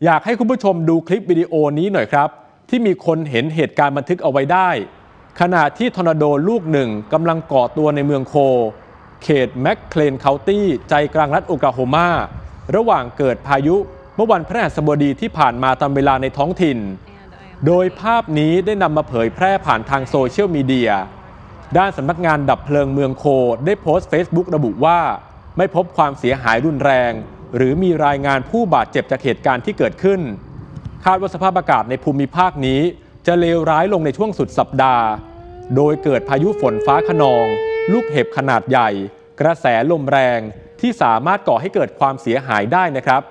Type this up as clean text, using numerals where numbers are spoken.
อยากให้คุณผู้ชมดูคลิปวิดีโอนี้หน่อยครับที่มีคนเห็นเหตุการณ์บันทึกเอาไว้ได้ขณะที่ทอร์นาโดลูกหนึ่งกำลังก่อตัวในเมืองโคเขตแมคเคลนเคานตี้ใจกลางรัฐโอคลาโฮมาระหว่างเกิดพายุเมื่อวันพฤหัสบดีที่ผ่านมาตามเวลาในท้องถิ่นโดยภาพนี้ได้นำมาเผยแพร่ผ่านทางโซเชียลมีเดียด้านสำนักงานดับเพลิงเมืองโคได้โพสต์ Facebook ระบุว่าไม่พบความเสียหายรุนแรงหรือมีรายงานผู้บาดเจ็บจากเหตุการณ์ที่เกิดขึ้นคาดว่าสภาพอากาศในภูมิภาคนี้จะเลวร้ายลงในช่วงสุดสัปดาห์โดยเกิดพายุฝนฟ้าคะนองลูกเห็บขนาดใหญ่กระแสลมแรงที่สามารถก่อให้เกิดความเสียหายได้นะครับ